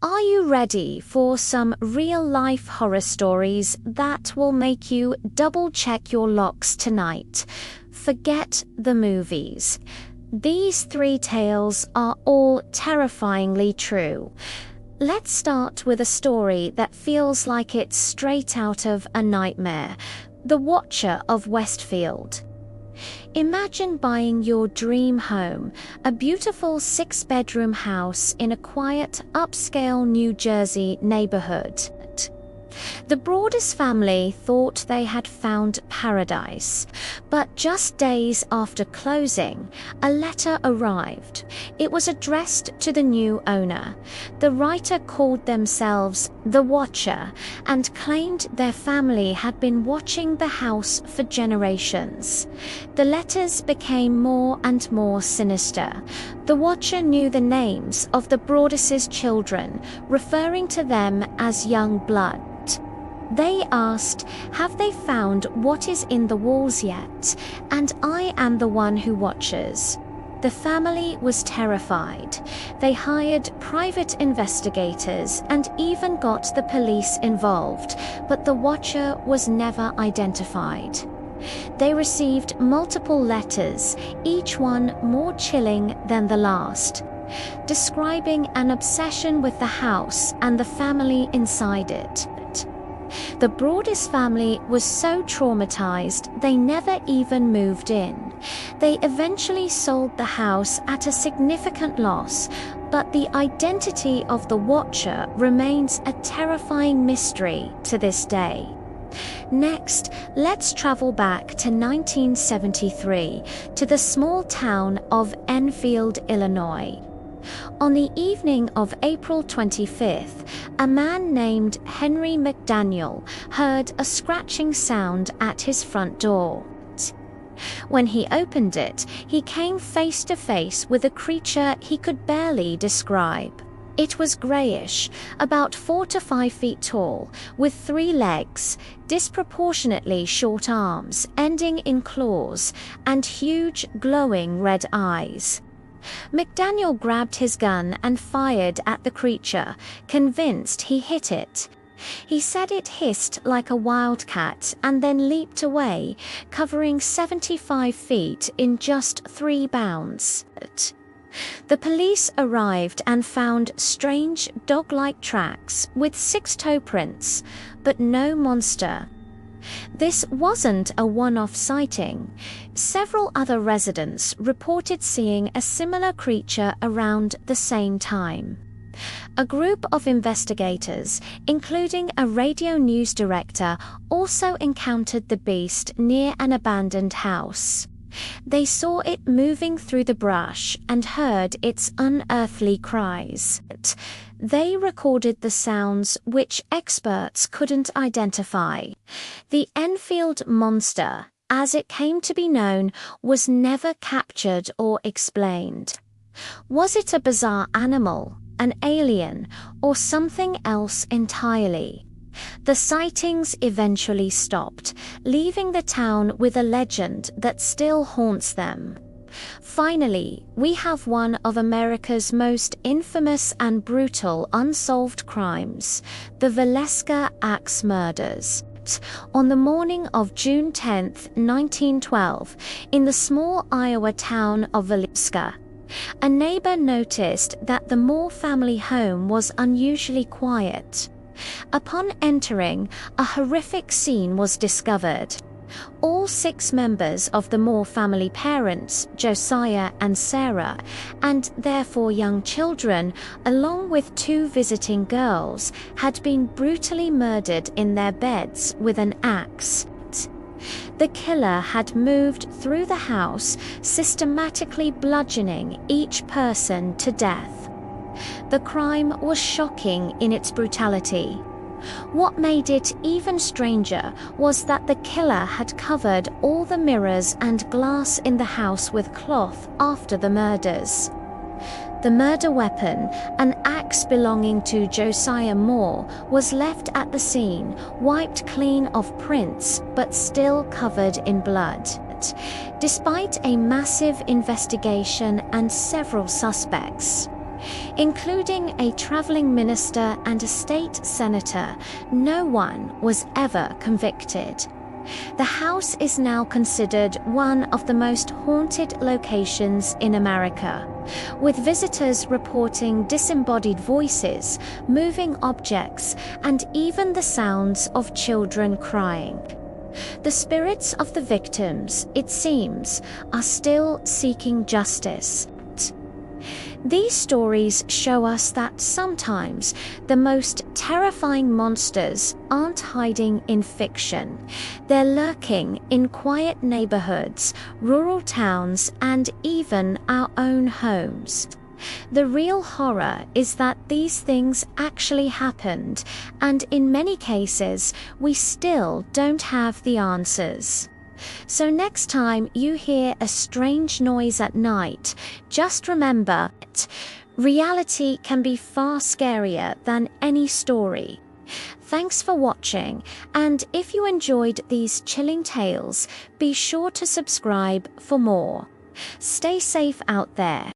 Are you ready for some real-life horror stories that will make you double-check your locks tonight? Forget the movies. These 3 tales are all terrifyingly true. Let's start with a story that feels like it's straight out of a nightmare: The Watcher of Westfield. Imagine buying your dream home, a beautiful 6-bedroom house in a quiet, upscale New Jersey neighborhood. The Broadus family thought they had found paradise, but just days after closing, a letter arrived. It was addressed to the new owner. The writer called themselves the Watcher and claimed their family had been watching the house for generations. The letters became more and more sinister. The Watcher knew the names of the Broadus' children, referring to them as young blood. They asked, "Have they found what is in the walls yet? And I am the one who watches." The family was terrified. They hired private investigators and even got the police involved, but the Watcher was never identified. They received multiple letters, each one more chilling than the last, describing an obsession with the house and the family inside it. The Broadus family was so traumatized they never even moved in. They eventually sold the house at a significant loss, but the identity of the Watcher remains a terrifying mystery to this day. Next, let's travel back to 1973 to the small town of Enfield, Illinois. On the evening of April 25th, a man named Henry McDaniel heard a scratching sound at his front door. When he opened it, he came face to face with a creature he could barely describe. It was grayish, about 4 to 5 feet tall, with 3 legs, disproportionately short arms ending in claws, and huge glowing red eyes. McDaniel grabbed his gun and fired at the creature, convinced he hit it. He said it hissed like a wildcat and then leaped away, covering 75 feet in just 3 bounds. The police arrived and found strange dog-like tracks with 6 toe prints, but no monster. This wasn't a one-off sighting. Several other residents reported seeing a similar creature around the same time. A group of investigators, including a radio news director, also encountered the beast near an abandoned house. They saw it moving through the brush and heard its unearthly cries. They recorded the sounds which experts couldn't identify. The Enfield Monster, as it came to be known, was never captured or explained. Was it a bizarre animal, an alien, or something else entirely? The sightings eventually stopped, leaving the town with a legend that still haunts them. Finally, we have one of America's most infamous and brutal unsolved crimes, the Villisca Axe Murders. On the morning of June 10, 1912, in the small Iowa town of Villisca, a neighbor noticed that the Moore family home was unusually quiet. Upon entering, a horrific scene was discovered. All 6 members of the Moore family, parents, Josiah and Sarah, and their 4 young children, along with 2 visiting girls, had been brutally murdered in their beds with an axe. The killer had moved through the house, systematically bludgeoning each person to death. The crime was shocking in its brutality. What made it even stranger was that the killer had covered all the mirrors and glass in the house with cloth after the murders. The murder weapon, an axe belonging to Josiah Moore, was left at the scene, wiped clean of prints but still covered in blood. Despite a massive investigation and several suspects, Including a traveling minister and a state senator, no one was ever convicted. The house is now considered one of the most haunted locations in America, with visitors reporting disembodied voices, moving objects, and even the sounds of children crying. The spirits of the victims, it seems, are still seeking justice. These stories show us that sometimes the most terrifying monsters aren't hiding in fiction. They're lurking in quiet neighborhoods, rural towns, and even our own homes. The real horror is that these things actually happened, and in many cases, we still don't have the answers. So next time you hear a strange noise at night, just remember that reality can be far scarier than any story. Thanks for watching, and if you enjoyed these chilling tales, be sure to subscribe for more. Stay safe out there.